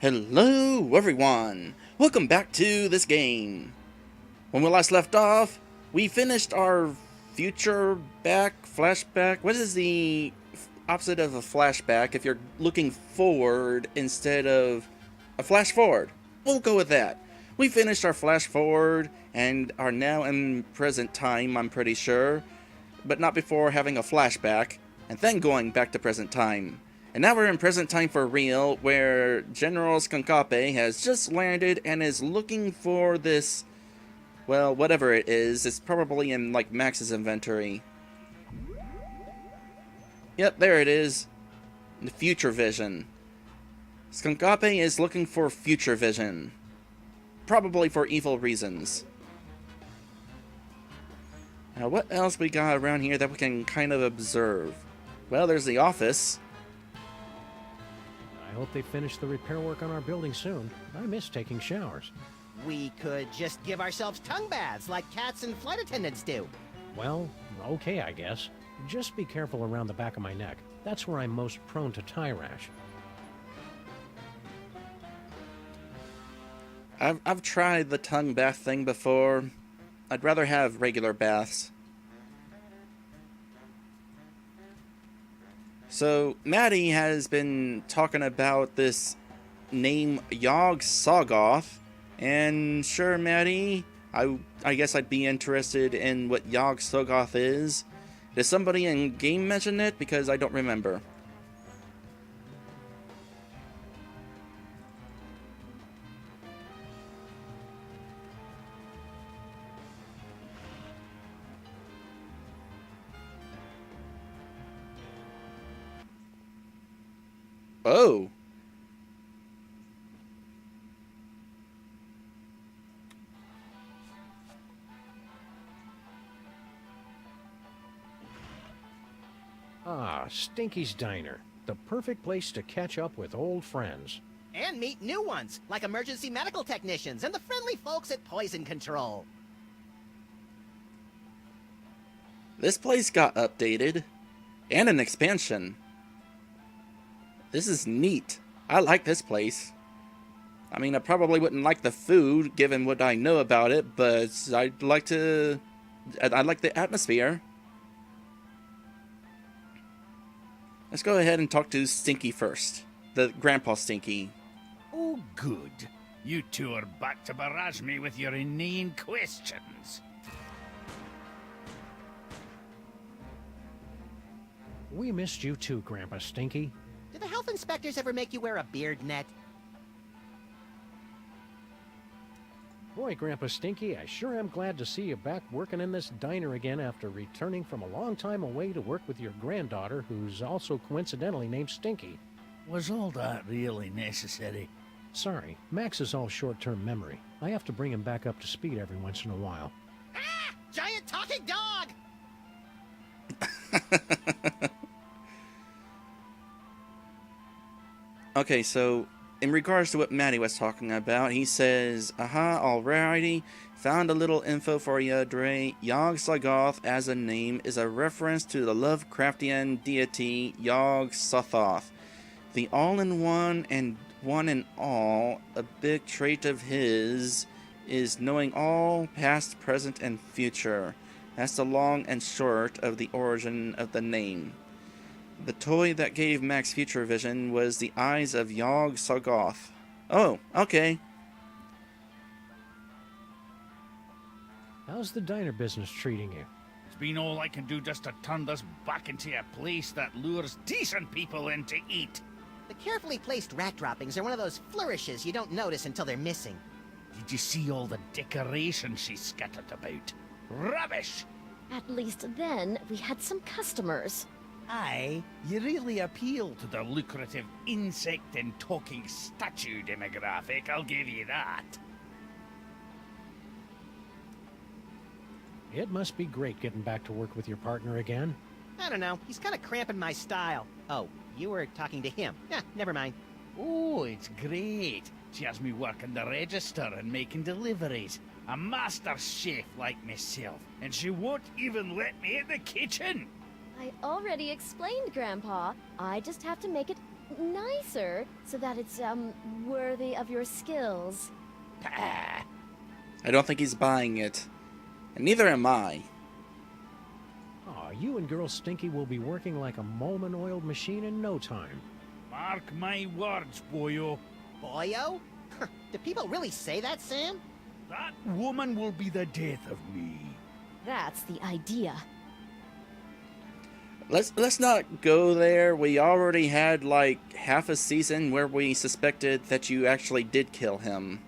Hello everyone! Welcome back to this game. When we last left off, we finished our flashback. What is the opposite of a flashback if you're looking forward instead of a flash forward? We'll go with that. We finished our flash forward and are now in present time, I'm pretty sure, but not before having a flashback and then going back to present time. And now we're in present time for real, where General Stinky has just landed and is looking for this, well, whatever it is. It's probably in, like, Max's inventory. Yep, there it is. The future vision. Stinky is looking for future vision. Probably for evil reasons. Now, what else we got around here that we can kind of observe? Well, there's the office. I hope they finish the repair work on our building soon. I miss taking showers. We could just give ourselves tongue baths like cats and flight attendants do. Well, okay, I guess. Just be careful around the back of my neck. That's where I'm most prone to tie rash. I've tried the tongue bath thing before. I'd rather have regular baths. So, Maddie has been talking about this name Yog-Sothoth, and sure, Maddie, I guess I'd be interested in what Yog-Sothoth is. Did somebody in game mention it? Because I don't remember. Oh. Ah, Stinky's Diner. The perfect place to catch up with old friends. And meet new ones, like emergency medical technicians and the friendly folks at Poison Control. This place got updated. And an expansion. This is neat. I like this place. I mean, I probably wouldn't like the food, given what I know about it, but I like the atmosphere. Let's go ahead and talk to Stinky first. The Grandpa Stinky. Oh, good. You two are back to barrage me with your inane questions. We missed you too, Grandpa Stinky. Do the health inspectors ever make you wear a beard net? Boy, Grandpa Stinky, I sure am glad to see you back working in this diner again after returning from a long time away to work with your granddaughter, who's also coincidentally named Stinky. Was all that really necessary? Sorry, Max is all short-term memory. I have to bring him back up to speed every once in a while. Ah! Giant talking dog! Okay, so in regards to what Maddie was talking about, he says, alrighty, found a little info for ya, Dre. Yog-Sothoth as a name is a reference to the Lovecraftian deity Yog-Sothoth. The all-in-one and one-in-all, a big trait of his is knowing all past, present, and future. That's the long and short of the origin of the name. The toy that gave Max future vision was the eyes of Yog-Sothoth. Oh, okay. How's the diner business treating you? It's been all I can do just to turn this back into a place that lures decent people in to eat. The carefully placed rat droppings are one of those flourishes you don't notice until they're missing. Did you see all the decoration she scattered about? Rubbish! At least then, we had some customers. Aye, you really appeal to the lucrative insect and talking statue demographic, I'll give you that. It must be great getting back to work with your partner again. I don't know, he's kind of cramping my style. Oh, you were talking to him. Yeah, never mind. Oh, it's great. She has me working the register and making deliveries. A master chef like myself, and she won't even let me in the kitchen. I already explained, Grandpa. I just have to make it nicer so that it's, worthy of your skills. Ah, I don't think he's buying it. And neither am I. Aw, you and Girl Stinky will be working like a Molman-oiled machine in no time. mark my words, boyo. Boyo? Do people really say that, Sam? That woman will be the death of me. That's the idea. Let's not go there. We already had like half a season where we suspected that you actually did kill him.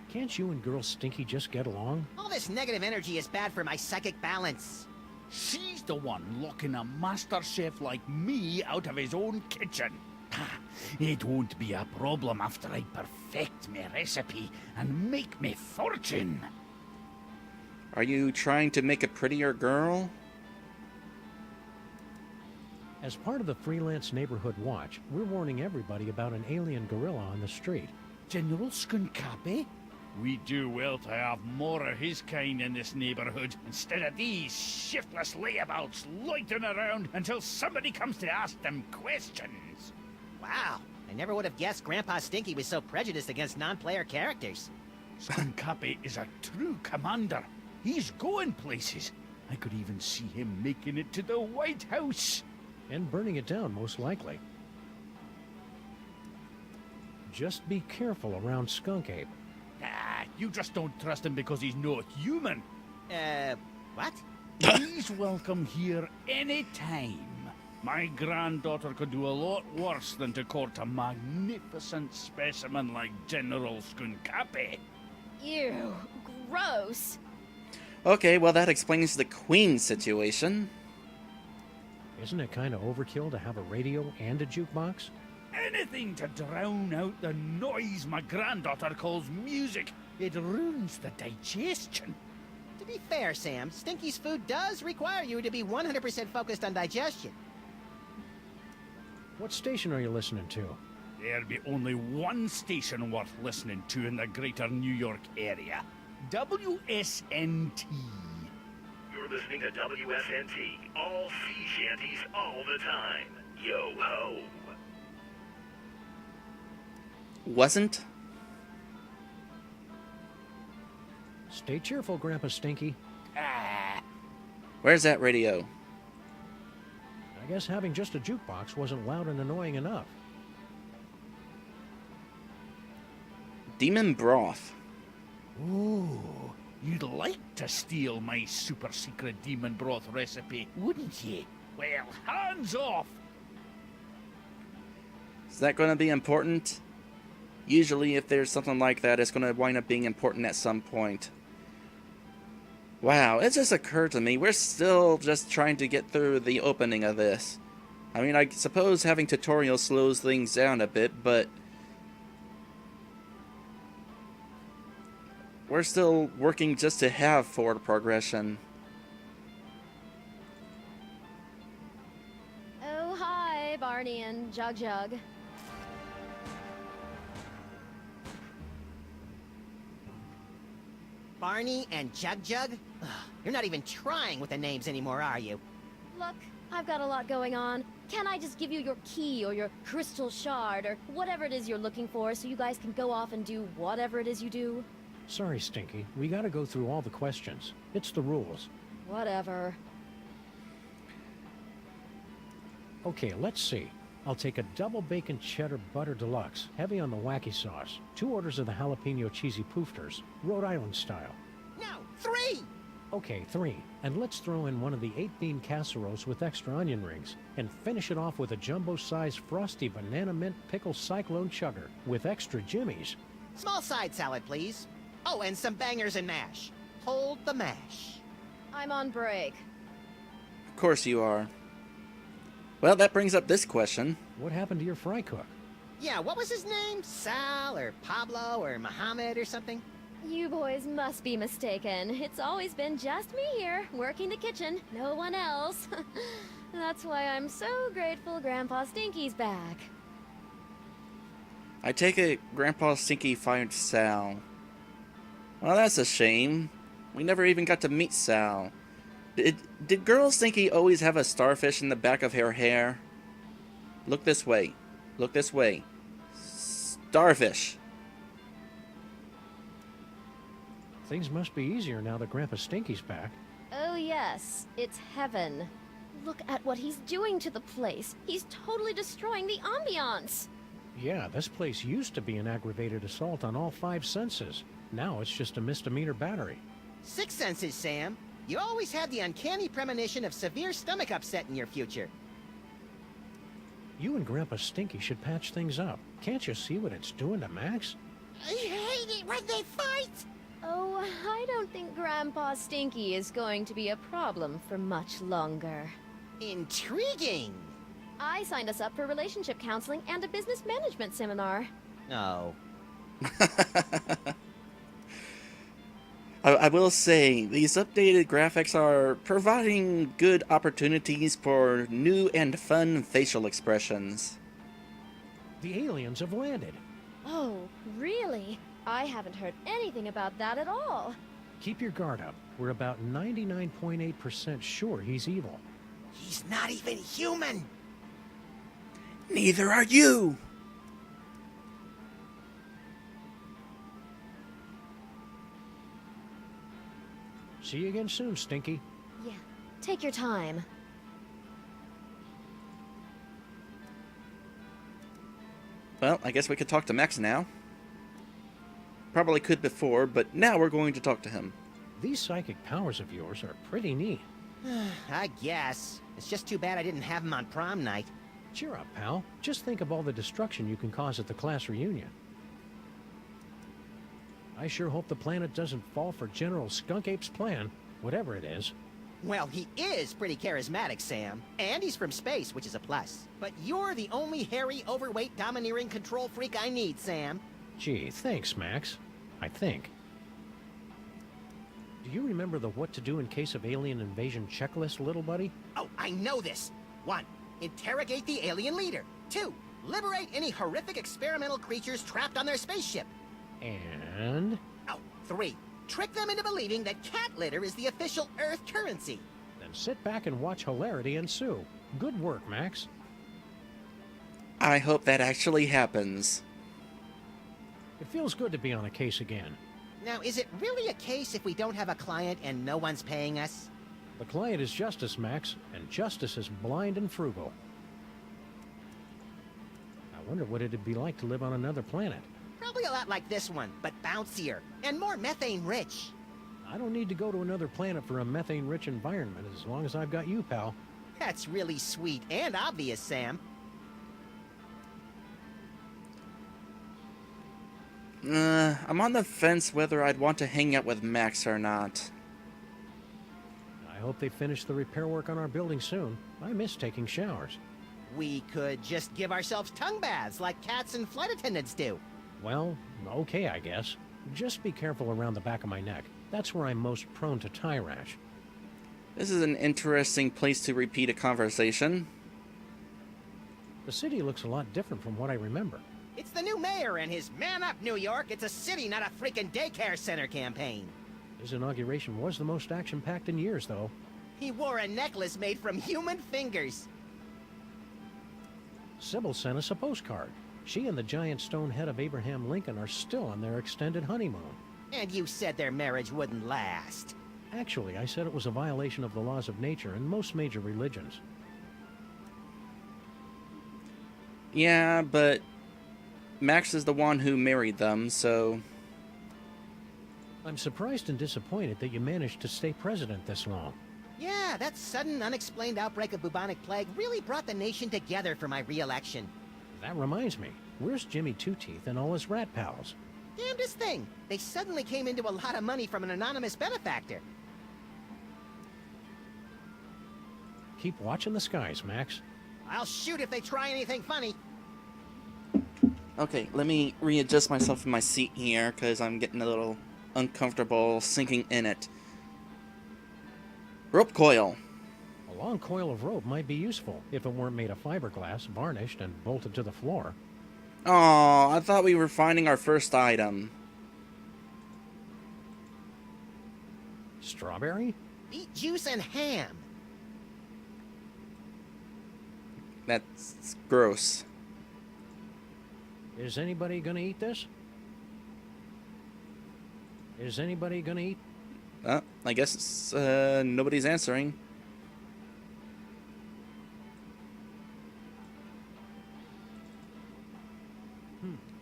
Can't you and Girl Stinky just get along? All this negative energy is bad for my psychic balance. She's the one locking a master chef like me out of his own kitchen. Ha, it won't be a problem after I perfect my recipe and make me fortune. Are you trying to make a prettier girl? As part of the Freelance Neighborhood Watch, we're warning everybody about an alien gorilla on the street. General Skunkapi? We do well to have more of his kind in this neighborhood instead of these shiftless layabouts loitering around until somebody comes to ask them questions. Wow, I never would have guessed Grandpa Stinky was so prejudiced against non-player characters. Skunkapi is a true commander. He's going places. I could even see him making it to the White House. And burning it down, most likely. Just be careful around Skunk Ape. Ah, you just don't trust him because he's not human. What? He's welcome here any time. My granddaughter could do a lot worse than to court a magnificent specimen like General Skunkapi. Ew, gross. Okay, well that explains the Queen situation. Isn't it kind of overkill to have a radio and a jukebox? Anything to drown out the noise my granddaughter calls music. It ruins the digestion. To be fair, Sam, Stinky's food does require you to be 100% focused on digestion. What station are you listening to? There'll be only one station worth listening to in the greater New York area. WSNT. You're listening to WSNT, all sea shanties all the time. Yo ho. Wasn't? Stay cheerful, Grandpa Stinky. Ah, Where's that radio? I guess having just a jukebox wasn't loud and annoying enough. Demon broth. ooh, you'd like to steal my super secret demon broth recipe, wouldn't you? Well, hands off! Is that going to be important? Usually if there's something like that, it's going to wind up being important at some point. Wow, it just occurred to me, we're still just trying to get through the opening of this. I mean, I suppose having tutorials slows things down a bit, but we're still working just to have forward progression. Oh, hi, Barney and Jug Jug. Barney and Jug Jug? Ugh, you're not even trying with the names anymore, are you? Look, I've got a lot going on. Can't I just give you your key or your crystal shard or whatever it is you're looking for so you guys can go off and do whatever it is you do? Sorry, Stinky. We gotta go through all the questions. It's the rules. Whatever. Okay, let's see. I'll take a double bacon cheddar butter deluxe, heavy on the wacky sauce. 2 orders of the jalapeno cheesy poofters, Rhode Island style. No, 3! Okay, 3. And let's throw in one of the 8-bean casseroles with extra onion rings. And finish it off with a jumbo-sized frosty banana mint pickle cyclone chugger with extra jimmies. Small side salad, please. Oh, and some bangers and mash. Hold the mash. I'm on break. Of course you are. Well, that brings up this question. What happened to your fry cook? Yeah, what was his name? Sal or Pablo or Mohammed or something? You boys must be mistaken. It's always been just me here, working the kitchen, no one else. That's why I'm so grateful Grandpa Stinky's back. I take it Grandpa Stinky fired Sal. Well, that's a shame. We never even got to meet Sal. Did Girl Stinky always have a starfish in the back of her hair? Look this way. Look this way. Starfish. Things must be easier now that Grandpa Stinky's back. Oh yes, it's heaven. Look at what he's doing to the place. He's totally destroying the ambiance. Yeah, this place used to be an aggravated assault on all 5 senses. Now it's just a misdemeanor battery. 6 senses, Sam. You always had the uncanny premonition of severe stomach upset in your future. You and Grandpa Stinky should patch things up. Can't you see what it's doing to Max? I hate it when they fight! Oh, I don't think Grandpa Stinky is going to be a problem for much longer. Intriguing! I signed us up for relationship counseling and a business management seminar. Oh. I will say, these updated graphics are providing good opportunities for new and fun facial expressions. The aliens have landed. Oh, really? I haven't heard anything about that at all. Keep your guard up. We're about 99.8% sure he's evil. He's not even human! Neither are you! See you again soon, Stinky. Yeah, take your time. Well, I guess we could talk to Max now. Probably could before, but now we're going to talk to him. These psychic powers of yours are pretty neat. I guess. It's just too bad I didn't have him on prom night. Cheer up, pal. Just think of all the destruction you can cause at the class reunion. I sure hope the planet doesn't fall for General Skunk Ape's plan, whatever it is. Well, he is pretty charismatic, Sam. And he's from space, which is a plus. But you're the only hairy, overweight, domineering control freak I need, Sam. Gee, thanks, Max. I think. Do you remember the what to do in case of alien invasion checklist, little buddy? Oh, I know this. 1. Interrogate the alien leader. 2. Liberate any horrific experimental creatures trapped on their spaceship. And... Oh, 3. Trick them into believing that cat litter is the official Earth currency. then sit back and watch hilarity ensue. Good work, Max. I hope that actually happens. It feels good to be on a case again. Now, is it really a case if we don't have a client and no one's paying us? The client is justice, Max, and justice is blind and frugal. I wonder what it'd be like to live on another planet. Probably a lot like this one, but bouncier and more methane-rich. I don't need to go to another planet for a methane-rich environment as long as I've got you, pal. That's really sweet and obvious, Sam. I'm on the fence whether I'd want to hang out with Max or not. I hope they finish the repair work on our building soon. I miss taking showers. We could just give ourselves tongue baths like cats and flight attendants do. Well, okay, I guess. Just be careful around the back of my neck. That's where I'm most prone to tie rash. This is an interesting place to repeat a conversation. The city looks a lot different from what I remember. It's the new mayor and his Man Up New York, it's a city, not a freaking daycare center campaign. His inauguration was the most action-packed in years, though. He wore a necklace made from human fingers. Sybil sent us a postcard. She and the giant stone head of Abraham Lincoln are still on their extended honeymoon. And you said their marriage wouldn't last. Actually, I said it was a violation of the laws of nature in most major religions. Yeah, but Max is the one who married them, so... I'm surprised and disappointed that you managed to stay president this long. Yeah, that sudden, unexplained outbreak of bubonic plague really brought the nation together for my re-election. That reminds me, where's Jimmy Two-Teeth and all his rat pals? Damnedest thing, they suddenly came into a lot of money from an anonymous benefactor. Keep watching the skies, Max. I'll shoot if they try anything funny. Okay, let me readjust myself in my seat here, because I'm getting a little uncomfortable sinking in it. Rope coil. A long coil of rope might be useful if it weren't made of fiberglass, varnished, and bolted to the floor. Aw, I thought we were finding our first item. Strawberry? Beet juice and ham. That's gross. Is anybody gonna eat this? Is anybody gonna eat? I guess nobody's answering.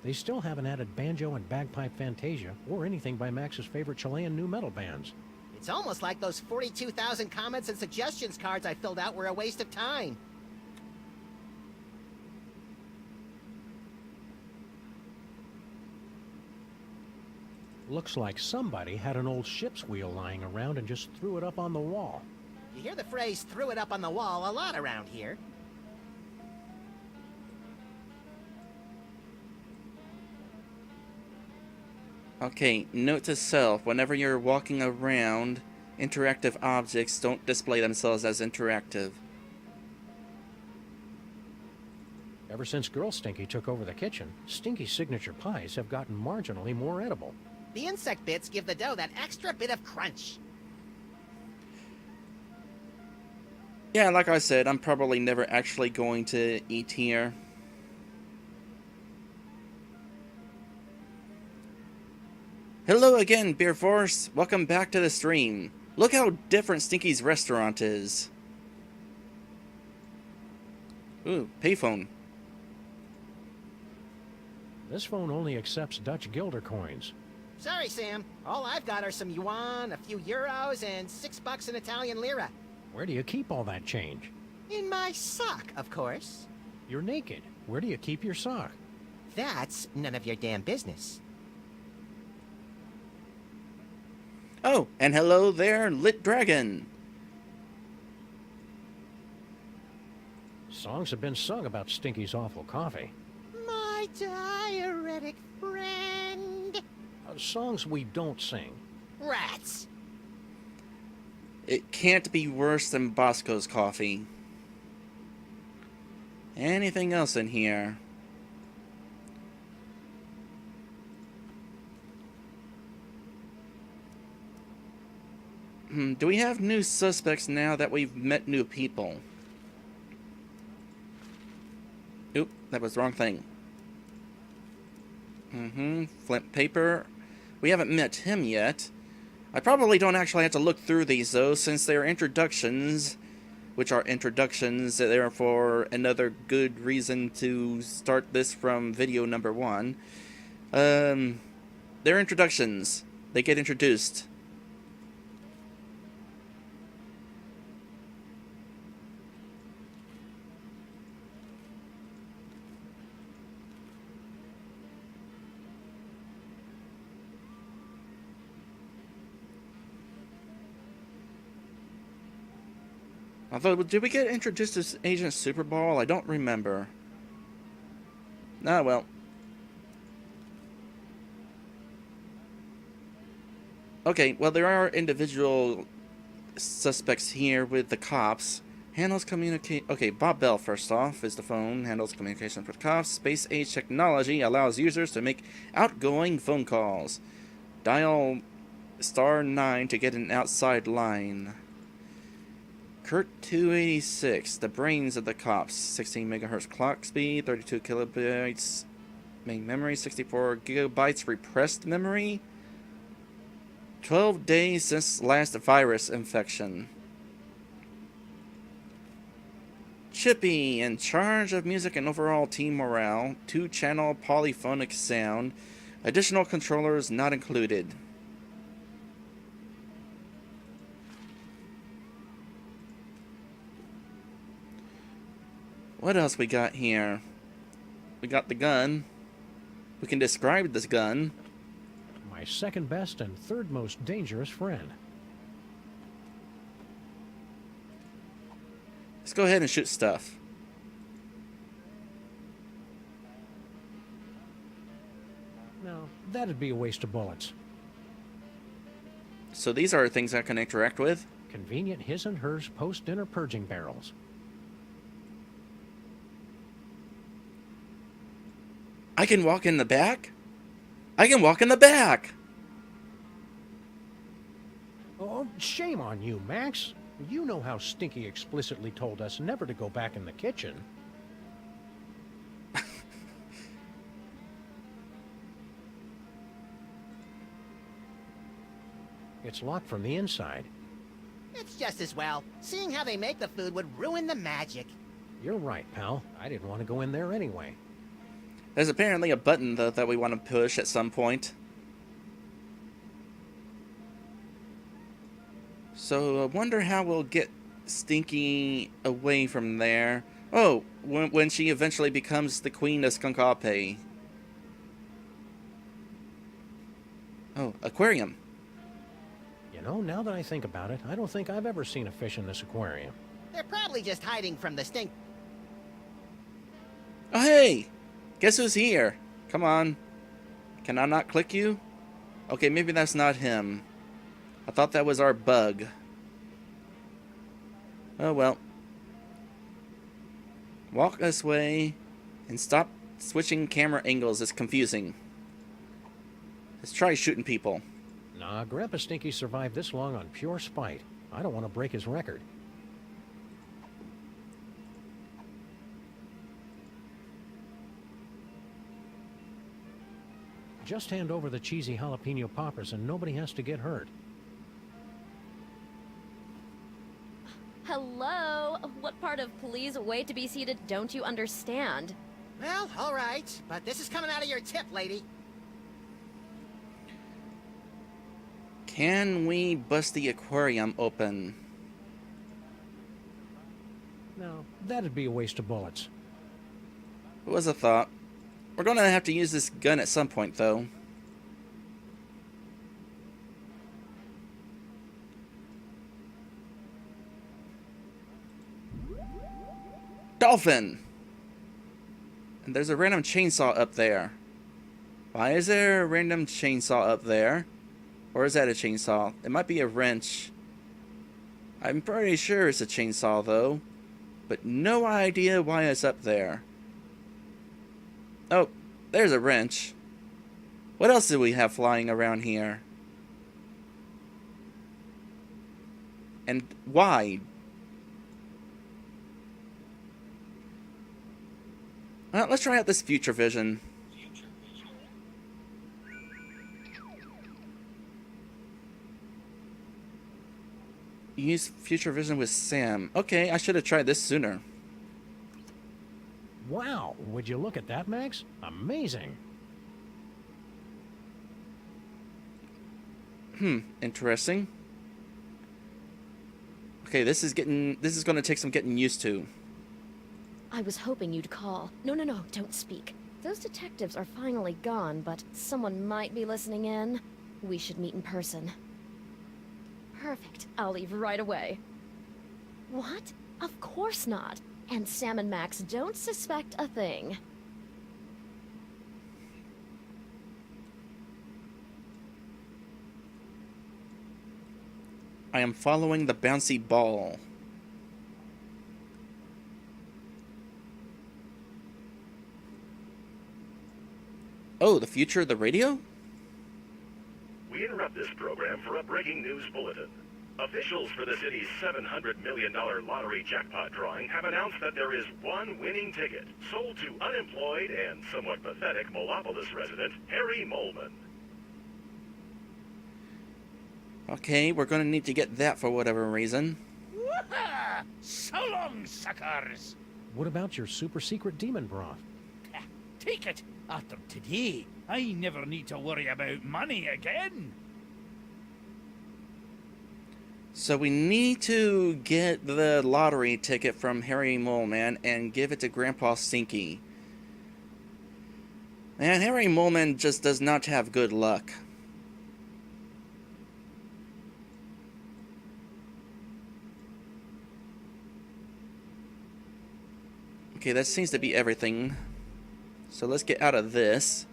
They still haven't added banjo and bagpipe fantasia, or anything by Max's favorite Chilean nu metal bands. It's almost like those 42,000 comments and suggestions cards I filled out were a waste of time. Looks like somebody had an old ship's wheel lying around and just threw it up on the wall. You hear the phrase "threw it up on the wall" a lot around here. Okay, note to self, whenever you're walking around, interactive objects don't display themselves as interactive. Ever since Girl Stinky took over the kitchen, Stinky's signature pies have gotten marginally more edible. The insect bits give the dough that extra bit of crunch. Yeah, like I said, I'm probably never actually going to eat here. Hello again, Beer Force. Welcome back to the stream. Look how different Stinky's restaurant is. Ooh, payphone. This phone only accepts Dutch guilder coins. Sorry, Sam. All I've got are some yuan, a few euros, and $6 in Italian lira. Where do you keep all that change? In my sock, of course. You're naked. Where do you keep your sock? That's none of your damn business. Oh, and hello there, Lit Dragon. Songs have been sung about Stinky's awful coffee. My diuretic friend. Songs we don't sing. Rats. It can't be worse than Bosco's coffee. Anything else in here? Do we have new suspects now that we've met new people? Oop, that was the wrong thing. Flint paper. We haven't met him yet. I probably don't actually have to look through these though, since they are introductions, which are introductions, therefore another good reason to start this from video number 1. They're introductions. They get introduced. Although, did we get introduced as Agent Superball? I don't remember. Ah, well. Okay, well, there are individual suspects here with the cops. Handles communicate. Okay, Bob Bell, first off, is the phone. Handles communications with cops. Space age technology allows users to make outgoing phone calls. Dial *9 to get an outside line. Kurt 286, the brains of the cops. 16 megahertz clock speed, 32 kilobytes main memory, 64 gigabytes repressed memory. 12 days since last virus infection. Chippy, in charge of music and overall team morale. 2-channel polyphonic sound. Additional controllers not included. What else we got here? We got the gun. We can describe this gun. My second best and third most dangerous friend. Let's go ahead and shoot stuff. No, that'd be a waste of bullets. So these are things I can interact with. Convenient his and hers post-dinner purging barrels. I can walk in the back? I can walk in the back! Oh, shame on you, Max. You know how Stinky explicitly told us never to go back in the kitchen. It's locked from the inside. It's just as well. Seeing how they make the food would ruin the magic. You're right, pal. I didn't want to go in there anyway. There's apparently a button, though, that we want to push at some point. So I wonder how we'll get Stinky away from there. Oh, when she eventually becomes the queen of Skunkape. Oh, aquarium. You know, now that I think about it, I don't think I've ever seen a fish in this aquarium. They're probably just hiding from the stink. Oh, hey! Guess who's here? Come on. Can I not click you? Okay, maybe that's not him. I thought that was our bug. Oh, well. Walk this way and stop switching camera angles. It's confusing. Let's try shooting people. Nah, Grandpa Stinky survived this long on pure spite. I don't want to break his record. Just hand over the cheesy jalapeno poppers and nobody has to get hurt. Hello? What part of please wait to be seated don't you understand? Well, all right, but this is coming out of your tip, lady. Can we bust the aquarium open? No, that'd be a waste of bullets. It was a thought. We're going to have to use this gun at some point, though. Dolphin! And there's a random chainsaw up there. Why is there a random chainsaw up there? Or is that a chainsaw? It might be a wrench. I'm pretty sure it's a chainsaw, though. But no idea why it's up there. Oh, there's a wrench. What else do we have flying around here? And why? Well, let's try out this future vision. Use future vision with Sam. Okay, I should have tried this sooner. Wow, would you look at that, Max? Amazing. Interesting. Okay, this is going to take some getting used to. I was hoping you'd call. No, don't speak. Those detectives are finally gone, but someone might be listening in. We should meet in person. Perfect. I'll leave right away. What? Of course not. And Sam and Max don't suspect a thing. I am following the bouncy ball. Oh, the future of the radio? We interrupt this program for a breaking news bulletin. Officials for the city's $700 million lottery jackpot drawing have announced that there is one winning ticket sold to unemployed and somewhat pathetic Molopolis resident Harry Molman. Okay, we're going to need to get that for whatever reason. Woohoo! So long, suckers! What about your super secret demon broth? Take it. After today, I never need to worry about money again. So we need to get the lottery ticket from Harry Moleman and give it to Grandpa Stinky. Man, Harry Moleman just does not have good luck. Okay, that seems to be everything. So let's get out of this.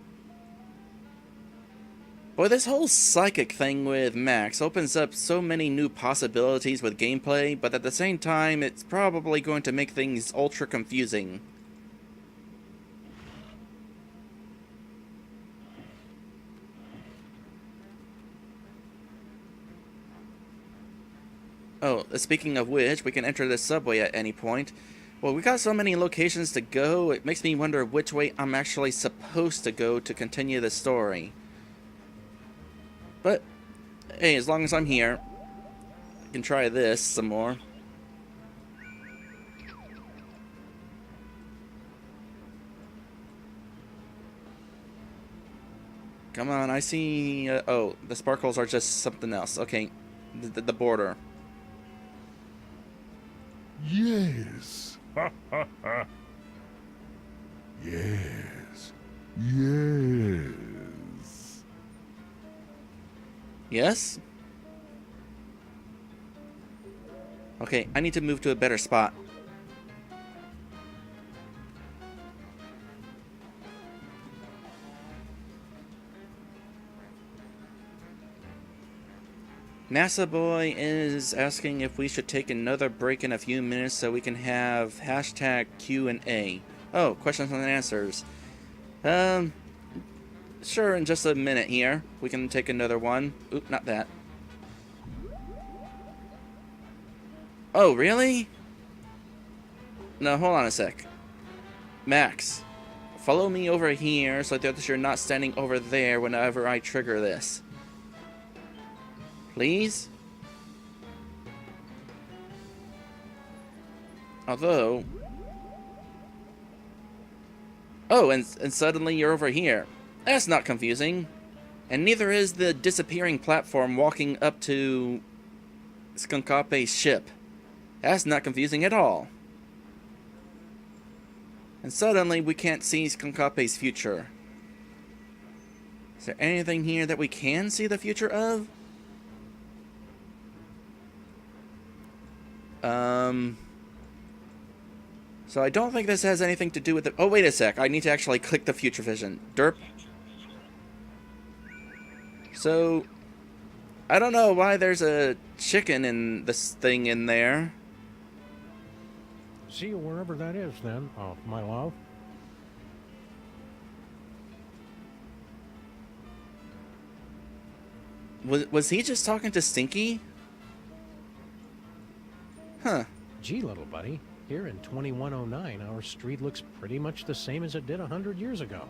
Boy, this whole psychic thing with Max opens up so many new possibilities with gameplay, but at the same time, it's probably going to make things ultra confusing. Oh, speaking of which, we can enter the subway at any point. Well, we got so many locations to go, it makes me wonder which way I'm actually supposed to go to continue the story. But hey, as long as I'm here, I can try this some more. Come on, I see... oh, the sparkles are just something else. Okay, the border. Yes. Ha ha ha. Yes. Yes. Yes? Okay, I need to move to a better spot. NASA Boy is asking if we should take another break in a few minutes so we can have hashtag Q&A. Oh, questions and answers. Sure, in just a minute here. We can take another one. Oop, not that. Oh, really? No, hold on a sec. Max, follow me over here so that you're not standing over there whenever I trigger this. Please? Although... oh, and suddenly you're over here. That's not confusing. And neither is the disappearing platform walking up to Skunkape's ship. That's not confusing at all. And suddenly we can't see Skunkape's future. Is there anything here that we can see the future of? So I don't think this has anything to do with the... oh, wait a sec. I need to actually click the future vision. Derp. So, I don't know why there's a chicken in this thing in there. See you wherever that is, then, my love. Was he just talking to Stinky? Huh. Gee, little buddy, here in 2109, our street looks pretty much the same as it did 100 years ago.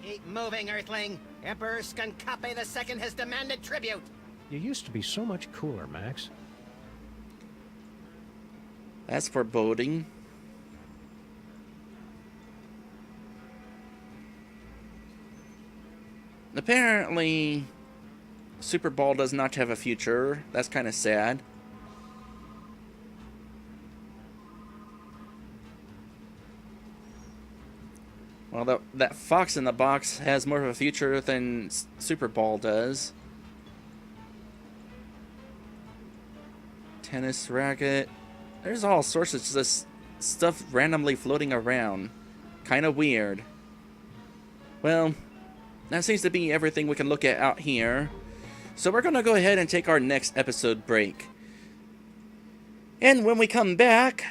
Keep moving, Earthling. Emperor Skunkape II has demanded tribute. You used to be so much cooler, Max. That's foreboding. Apparently, Super Ball does not have a future. That's kind of sad. Well, that fox in the box has more of a future than Super Ball does. Tennis racket. There's all sorts of just stuff randomly floating around. Kind of weird. Well, that seems to be everything we can look at out here. So we're going to go ahead and take our next episode break. And when we come back...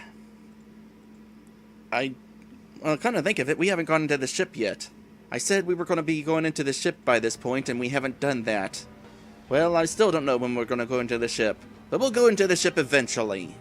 well, kind of think of it, we haven't gone into the ship yet. I said we were going to be going into the ship by this point, and we haven't done that. Well, I still don't know when we're going to go into the ship, but we'll go into the ship eventually.